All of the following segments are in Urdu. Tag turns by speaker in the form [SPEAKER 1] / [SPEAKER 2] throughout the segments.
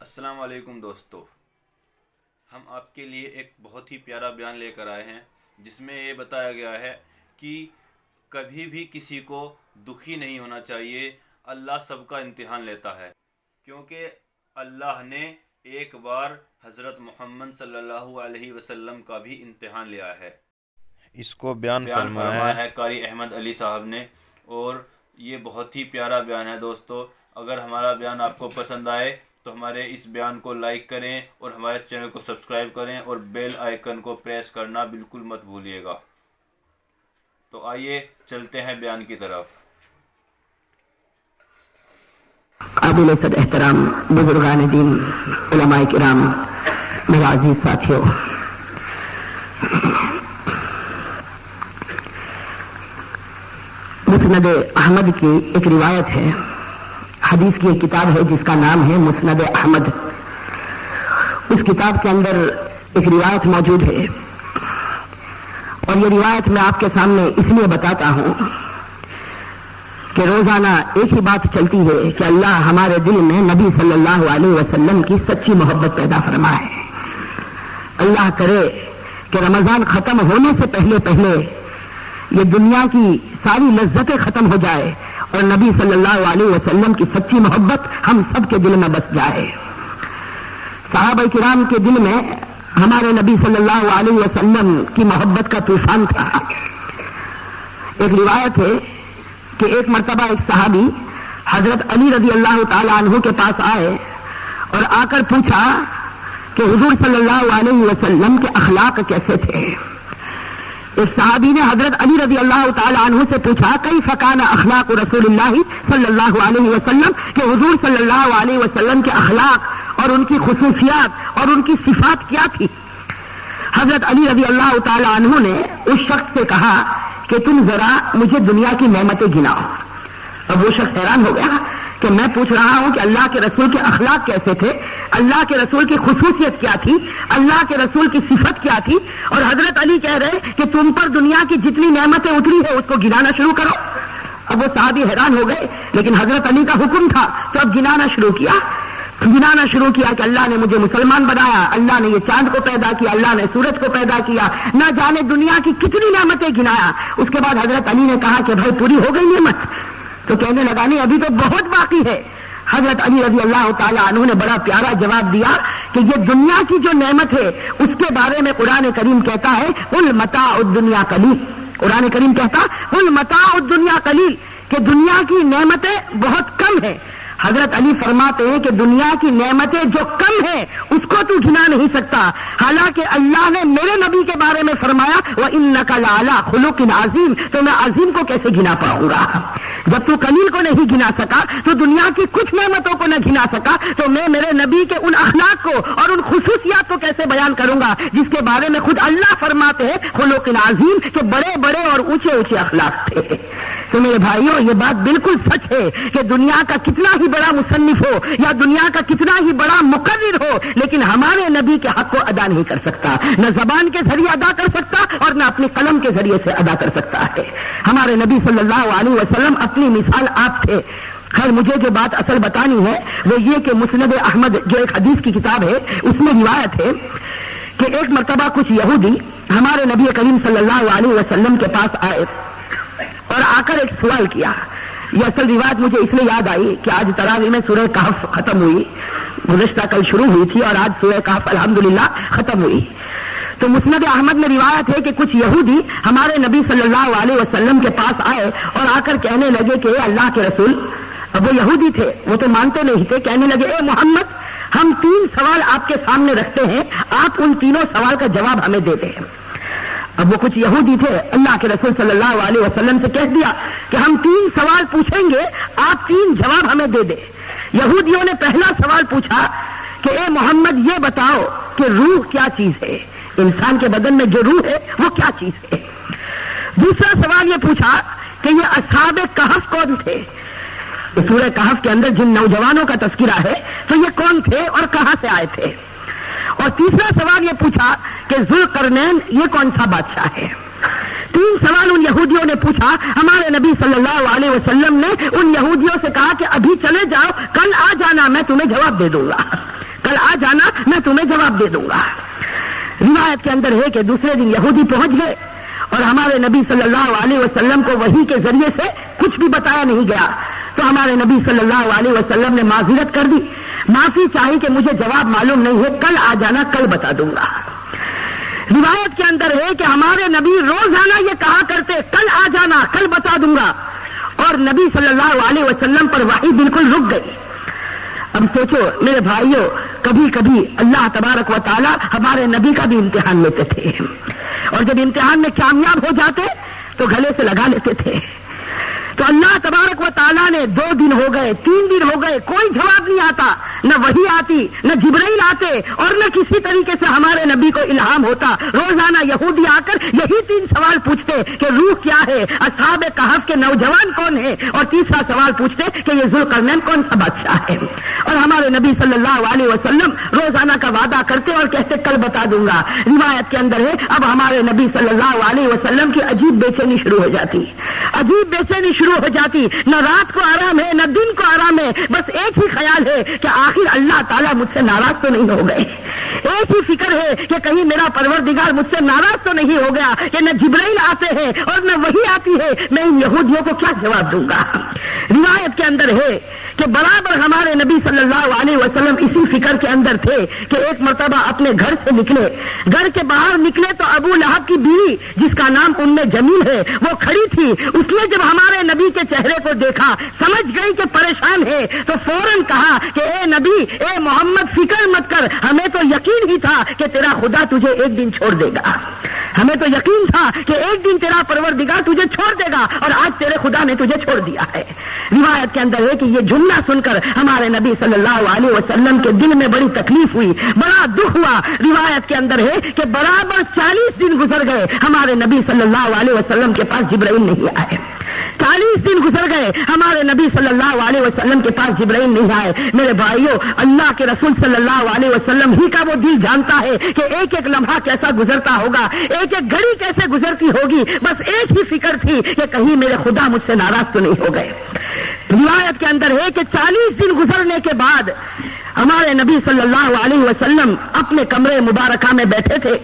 [SPEAKER 1] السلام علیکم دوستو، ہم آپ کے لیے ایک بہت ہی پیارا بیان لے کر آئے ہیں جس میں یہ بتایا گیا ہے کہ کبھی بھی کسی کو دکھی نہیں ہونا چاہیے۔ اللہ سب کا امتحان لیتا ہے، کیونکہ اللہ نے ایک بار حضرت محمد صلی اللہ علیہ وسلم کا بھی امتحان لیا ہے۔
[SPEAKER 2] اس کو بیان
[SPEAKER 1] فرمایا ہے قاری احمد علی صاحب نے، اور یہ بہت ہی پیارا بیان ہے دوستو۔ اگر ہمارا بیان آپ کو پسند آئے تو ہمارے اس بیان کو لائک کریں اور ہمارے چینل کو سبسکرائب کریں اور بیل آئیکن کو پریس کرنا بالکل مت بھولیے گا۔ تو آئیے چلتے ہیں بیان کی طرف۔
[SPEAKER 3] قابل صد احترام بزرگان دین، علماء کرام، میرے عزیز ساتھیوں، مسند احمد کی ایک روایت ہے، حدیث کی ایک کتاب ہے جس کا نام ہے مسند احمد۔ اس کتاب کے اندر ایک روایت موجود ہے، اور یہ روایت میں آپ کے سامنے اس لیے بتاتا ہوں کہ روزانہ ایک ہی بات چلتی ہے کہ اللہ ہمارے دل میں نبی صلی اللہ علیہ وسلم کی سچی محبت پیدا فرمائے۔ اللہ کرے کہ رمضان ختم ہونے سے پہلے پہلے یہ دنیا کی ساری لذتیں ختم ہو جائے اور نبی صلی اللہ علیہ وسلم کی سچی محبت ہم سب کے دل میں بس جائے۔ صحابہ کرام کے دل میں ہمارے نبی صلی اللہ علیہ وسلم کی محبت کا طوفان تھا۔ ایک روایت ہے کہ ایک مرتبہ ایک صحابی حضرت علی رضی اللہ تعالی عنہ کے پاس آئے اور آ کر پوچھا کہ حضور صلی اللہ علیہ وسلم کے اخلاق کیسے تھے۔ ایک صحابی نے حضرت علی رضی اللہ تعالی عنہ سے پوچھا کیف کان اخلاق رسول اللہ صلی اللہ علیہ وسلم، کہ حضور صلی اللہ علیہ وسلم کے اخلاق اور ان کی خصوصیات اور ان کی صفات کیا تھی۔ حضرت علی رضی اللہ تعالی عنہ نے اس شخص سے کہا کہ تم ذرا مجھے دنیا کی نعمتیں گناؤ۔ اب وہ شخص حیران ہو گیا کہ میں پوچھ رہا ہوں کہ اللہ کے رسول کے اخلاق کیسے تھے، اللہ کے رسول کی خصوصیت کیا تھی، اللہ کے رسول کی صفت کیا تھی، اور حضرت علی کہہ رہے کہ تم پر دنیا کی جتنی نعمتیں اتری ہے اس کو گنانا شروع کرو۔ اب وہ صحابی حیران ہو گئے، لیکن حضرت علی کا حکم تھا تو اب گنانا شروع کیا کہ اللہ نے مجھے مسلمان بنایا، اللہ نے یہ چاند کو پیدا کیا، اللہ نے سورج کو پیدا کیا، نہ جانے دنیا کی کتنی نعمتیں گنایا۔ اس کے بعد حضرت علی نے کہا کہ بھائی پوری ہو گئی نعمت؟ تو کہنے لگا نہیں، ابھی تو بہت باقی ہے۔ حضرت علی رضی اللہ تعالیٰ عنہ نے بڑا پیارا جواب دیا کہ یہ دنیا کی جو نعمت ہے اس کے بارے میں قرآن کریم کہتا ہے قل متاع الدنیا قلیل۔ قرآن کریم کہتا قل متاع الدنیا قلیل، کہ دنیا کی نعمتیں بہت کم ہیں۔ حضرت علی فرماتے ہیں کہ دنیا کی نعمتیں جو کم ہیں اس کو تو گنا نہیں سکتا، حالانکہ اللہ نے میرے نبی کے بارے میں فرمایا وَإِنَّكَ لَعَلَىٰ خُلُقٍ عَظِيمٍ، تو میں عظیم کو کیسے گنا پاؤں گا؟ جب تو قلیل کو نہیں گنا سکا تو دنیا کی کچھ نعمتوں کو نہ گنا سکا تو میں میرے نبی کے ان اخلاق کو اور ان خصوصیات کو کیسے بیان کروں گا جس کے بارے میں خود اللہ فرماتے ہیں خلق عظیم، کہ بڑے بڑے اور اونچے اونچے اخلاق تھے۔ تو میرے بھائیوں، یہ بات بالکل سچ ہے کہ دنیا کا کتنا ہی بڑا مصنف ہو یا دنیا کا کتنا ہی بڑا مقرر ہو، لیکن ہمارے نبی کے حق کو ادا نہیں کر سکتا، نہ زبان کے ذریعے ادا کر سکتا اور نہ اپنی قلم کے ذریعے سے ادا کر سکتا ہے۔ ہمارے نبی صلی اللہ علیہ وسلم اپنی مثال آپ تھے۔ خیر، مجھے جو بات اصل بتانی ہے وہ یہ کہ مسند احمد جو ایک حدیث کی کتاب ہے اس میں روایت ہے کہ ایک مرتبہ کچھ یہودی ہمارے نبی کریم صلی اللہ علیہ وسلم کے پاس آئے اور آ کر ایک سوال کیا۔ یہ اصل روایت مجھے اس لیے یاد آئی کہ آج تراویح میں سورہ کہف ختم ہوئی، گزشتہ کل شروع ہوئی تھی اور آج سورہ کہف الحمدللہ ختم ہوئی۔ تو مسند احمد میں روایت ہے کہ کچھ یہودی ہمارے نبی صلی اللہ علیہ وسلم کے پاس آئے اور آ کر کہنے لگے کہ اے اللہ کے رسول، اب وہ یہودی تھے، وہ تو مانتے نہیں تھے، کہنے لگے اے محمد، ہم 3 سوال آپ کے سامنے رکھتے ہیں، آپ ان تینوں سوال کا جواب ہمیں دے دیں۔ اب وہ کچھ یہودی تھے، اللہ کے رسول صلی اللہ علیہ وسلم سے کہہ دیا کہ ہم 3 سوال پوچھیں گے، آپ 3 جواب ہمیں دے دیں۔ یہودیوں نے پہلا سوال پوچھا کہ اے محمد یہ بتاؤ کہ روح کیا چیز ہے، انسان کے بدن میں جو روح ہے وہ کیا چیز ہے۔ دوسرا سوال یہ پوچھا کہ یہ اصحاب کہف کون تھے، سورہ کہف کے اندر جن نوجوانوں کا تذکرہ ہے تو یہ کون تھے اور کہاں سے آئے تھے۔ اور تیسرا سوال یہ پوچھا کہ ذوالقرنین یہ کون سا بادشاہ ہے۔ 3 سوال ان یہودیوں نے پوچھا۔ ہمارے نبی صلی اللہ علیہ وسلم نے ان یہودیوں سے کہا کہ ابھی چلے جاؤ، کل آ جانا، میں تمہیں جواب دے دوں گا۔ کل آ جانا میں تمہیں جواب دے دوں گا۔ روایت کے اندر ہے کہ دوسرے دن یہودی پہنچ گئے اور ہمارے نبی صلی اللہ علیہ وسلم کو وحی کے ذریعے سے کچھ بھی بتایا نہیں گیا، تو ہمارے نبی صلی اللہ علیہ وسلم نے معذرت کر دی، معافی چاہی کہ مجھے جواب معلوم نہیں ہے، کل آ جانا، کل بتا دوں گا۔ روایت کے اندر ہے کہ ہمارے نبی روزانہ یہ کہا کرتے کل آ جانا، کل بتا دوں گا، اور نبی صلی اللہ علیہ وسلم پر وحی بالکل رک گئی۔ اب سوچو میرے بھائیوں، کبھی کبھی اللہ تبارک و تعالی ہمارے نبی کا بھی امتحان لیتے تھے، اور جب امتحان میں کامیاب ہو جاتے تو گلے سے لگا لیتے تھے۔ تو اللہ تبارک و تعالیٰ نے 2 دن ہو گئے، 3 دن ہو گئے، کوئی جواب نہیں آتا، نہ وحی آتی، نہ جبرائیل آتے، اور نہ کسی طریقے سے ہمارے نبی کو الہام ہوتا۔ روزانہ یہودی آ کر یہی 3 سوال پوچھتے کہ روح کیا ہے، اصحاب کہف کے نوجوان کون ہیں، اور تیسرا سوال پوچھتے کہ یہ ذوالقرنین کون سا بادشاہ ہے۔ اور ہمارے نبی صلی اللہ علیہ وسلم روزانہ کا وعدہ کرتے اور کہتے کل بتا دوں گا۔ روایت کے اندر ہے اب ہمارے نبی صلی اللہ علیہ وسلم کی عجیب بے چینی شروع ہو جاتی، عجیب بے چینی شروع ہو جاتی، نہ رات کو آرام ہے نہ دن کو آرام ہے، بس ایک ہی خیال ہے کہ آخر اللہ تعالیٰ مجھ سے ناراض تو نہیں ہو گئے، ایک ہی فکر ہے کہ کہیں میرا پروردگار مجھ سے ناراض تو نہیں ہو گیا کہ نہ جبرائیل آتے ہیں اور نہ وحی آتی ہے، میں ان یہودیوں کو کیا جواب دوں گا۔ روایت کے اندر ہے کہ برابر ہمارے نبی صلی اللہ علیہ وسلم اسی فکر کے اندر تھے کہ ایک مرتبہ اپنے گھر سے نکلے، گھر کے باہر نکلے تو ابو لہب کی بیوی جس کا نام ام جمیل ہے وہ کھڑی تھی، اس نے جب ہمارے نبی کے چہرے کو دیکھا سمجھ گئی کہ پریشان ہے، تو فوراً کہا کہ اے نبی، اے محمد، فکر مت کر، ہمیں تو یقین ہی تھا کہ تیرا خدا تجھے ایک دن چھوڑ دے گا، ہمیں تو یقین تھا کہ ایک دن تیرا پروردگار تجھے چھوڑ دے گا، اور آج تیرے خدا نے تجھے چھوڑ دیا ہے۔ روایت کے اندر ہے کہ یہ جملہ سن کر ہمارے نبی صلی اللہ علیہ وسلم کے دل میں بڑی تکلیف ہوئی، بڑا دکھ ہوا۔ روایت کے اندر ہے کہ برابر 40 دن گزر گئے، ہمارے نبی صلی اللہ علیہ وسلم کے پاس جبرائیل نہیں آئے، 40 دن گزر گئے، ہمارے نبی صلی اللہ علیہ وسلم کے پاس جبرائیل نہیں آئے۔ میرے بھائیوں، اللہ کے رسول صلی اللہ علیہ وسلم ہی کا وہ دل جانتا ہے کہ ایک ایک لمحہ کیسا گزرتا ہوگا، ایک ایک گھڑی کیسے گزرتی ہوگی، بس ایک ہی فکر تھی کہ کہیں میرے خدا مجھ سے ناراض تو نہیں ہو گئے۔ روایت کے اندر ہے کہ 40 دن گزرنے کے بعد ہمارے نبی صلی اللہ علیہ وسلم اپنے کمرے مبارکہ میں بیٹھے تھے،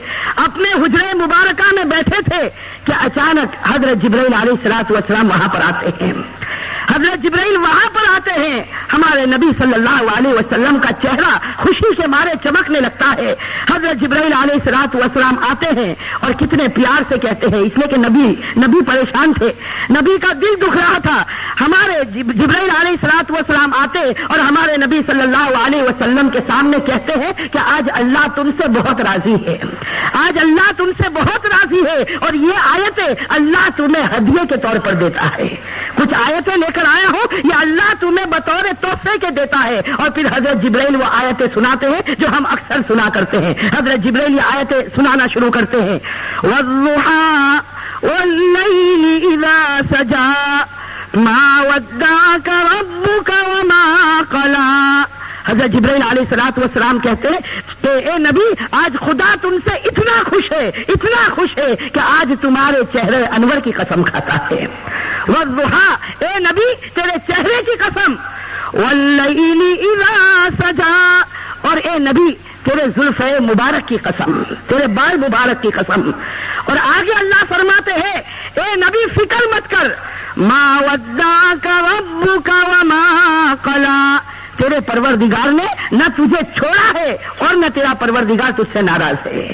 [SPEAKER 3] اپنے حجرے مبارکہ میں بیٹھے تھے کہ اچانک حضرت جبرائیل علیہ الصلوۃ والسلام وہاں پر آتے ہیں۔ حضرت جبرائیل وہاں پر آتے ہیں، ہمارے نبی صلی اللہ علیہ وسلم کا چہرہ خوشی کے مارے چمکنے لگتا ہے۔ حضرت جبرائیل علیہ الصلوۃ والسلام آتے ہیں اور کتنے پیار سے کہتے ہیں، اس لیے کہ نبی پریشان تھے، نبی کا دل دکھ رہا تھا۔ ہمارے جبرائیل علیہ الصلوۃ والسلام آتے اور ہمارے نبی صلی اللہ علیہ وسلم کے سامنے کہتے ہیں کہ آج اللہ تم سے بہت راضی ہے، آج اللہ تم سے بہت راضی ہے، اور یہ آیتیں اللہ تمہیں ہدیے کے طور پر دیتا ہے، کچھ آیتیں لے کر آیا ہوں، یہ اللہ تمہیں بطور تحفے کے دیتا ہے۔ اور پھر حضرت جبرائیل وہ آیتیں سناتے ہیں جو ہم اکثر سنا کرتے ہیں۔ حضرت جبرائیل یہ آیتیں سنانا شروع کرتے ہیں، وَالضُّحَىٰ وَاللَّيْلِ إِذَا سَجَىٰ مَا وَدَّعَكَ رَبُّكَ وَمَا قَلَىٰ۔ حضرت جبرائیل علیہ الصلوۃ والسلام کہتے ہیں کہ اے نبی، آج خدا تم سے اتنا خوش ہے، اتنا خوش ہے کہ آج تمہارے چہرے انور کی قسم کھاتا ہے۔ والضحیٰ، اے نبی تیرے چہرے کی قسم، واللیل اذا سجا، اور اے نبی تیرے زلف مبارک کی قسم، تیرے بال مبارک کی قسم۔ اور آگے اللہ فرماتے ہیں اے نبی فکر مت کر، ما ودعک ربک وما قلی، تیرے پروردگار نے نہ تجھے چھوڑا ہے اور نہ تیرا پروردگار تجھ سے ناراض ہے۔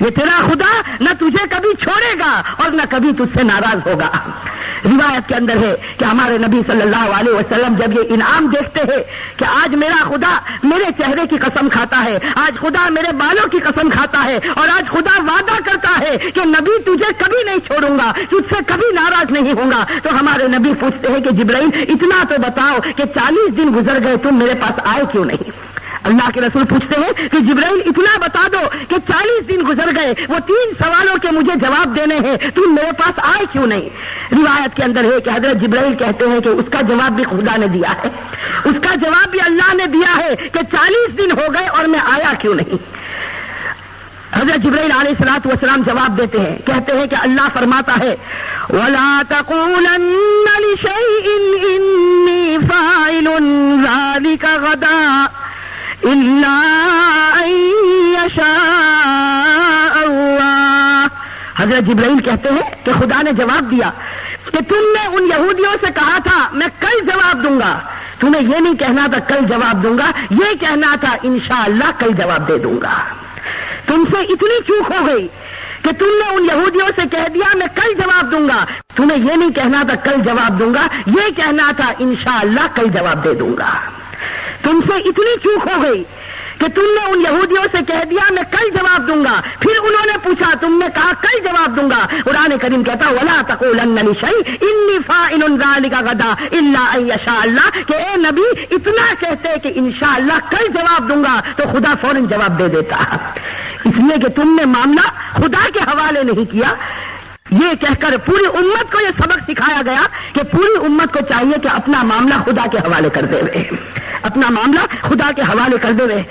[SPEAKER 3] یہ تیرا خدا نہ تجھے کبھی چھوڑے گا اور نہ کبھی تجھ سے ناراض ہوگا۔ روایت کے اندر ہے کہ ہمارے نبی صلی اللہ علیہ وسلم جب یہ انعام دیکھتے ہیں کہ آج میرا خدا میرے چہرے کی قسم کھاتا ہے، آج خدا میرے بالوں کی قسم کھاتا ہے، اور آج خدا وعدہ کرتا ہے کہ نبی تجھے کبھی نہیں چھوڑوں گا، تجھ سے کبھی ناراض نہیں ہوں گا، تو ہمارے نبی پوچھتے ہیں کہ جبرائیل اتنا تو بتاؤ کہ 40 دن گزر گئے تم میرے پاس آئے کیوں نہیں؟ اللہ کے رسول پوچھتے ہیں کہ جبرائیل اتنا بتا دو کہ 40 دن گزر گئے، وہ 3 سوالوں کے مجھے جواب دینے ہیں، تم میرے پاس آئے کیوں نہیں؟ روایت کے اندر ہے کہ حضرت جبرائیل کہتے ہیں کہ اس کا جواب بھی خدا نے دیا ہے، اس کا جواب بھی اللہ نے دیا ہے کہ 40 دن ہو گئے اور میں آیا کیوں نہیں۔ حضرت جبرائیل علیہ الصلوۃ والسلام جواب دیتے ہیں، کہتے ہیں کہ اللہ فرماتا ہے وَلَا تَقُولَنَّ لِشَيْءٍ إِنِّي فَاعِلٌ ذَلِكَ غَدًا إِلَّا حضرت جبرائیل کہتے ہیں کہ خدا نے جواب دیا کہ تم نے ان یہودیوں سے کہا تھا میں کل جواب دوں گا، تمہیں یہ نہیں کہنا تھا کل جواب دوں گا، یہ کہنا تھا انشاءاللہ کل جواب دے دوں گا۔ تم سے اتنی چوک ہو گئی کہ تم نے ان یہودیوں سے کہہ دیا میں کل جواب دوں گا، تمہیں یہ نہیں کہنا تھا کل جواب دوں گا، یہ کہنا تھا انشاءاللہ کل جواب دے دوں گا۔ تم سے اتنی چوک ہو گئی کہ تم نے ان یہودیوں سے کہہ دیا میں کل جواب دوں گا، پھر انہوں نے پوچھا تم نے کہا کل جواب دوں گا۔ قرآن کریم کہتا وَلَا تَقُولَنَّ لِشَيْءٍ إِنِّي فَاعِلٌ ذَلِكَ غَدًا إِلَّا أَن يَشَاءَ اللَّهُ، کہ اے نبی اتنا کہتے کہ انشاءاللہ کل جواب دوں گا تو خدا فوراً جواب دے دیتا، اس لیے کہ تم نے معاملہ خدا کے حوالے نہیں کیا۔ یہ کہہ کر پوری امت کو یہ سبق سکھایا گیا کہ پوری امت کو چاہیے کہ اپنا معاملہ خدا کے حوالے کر دے، اپنا معاملہ خدا کے حوالے کر دے۔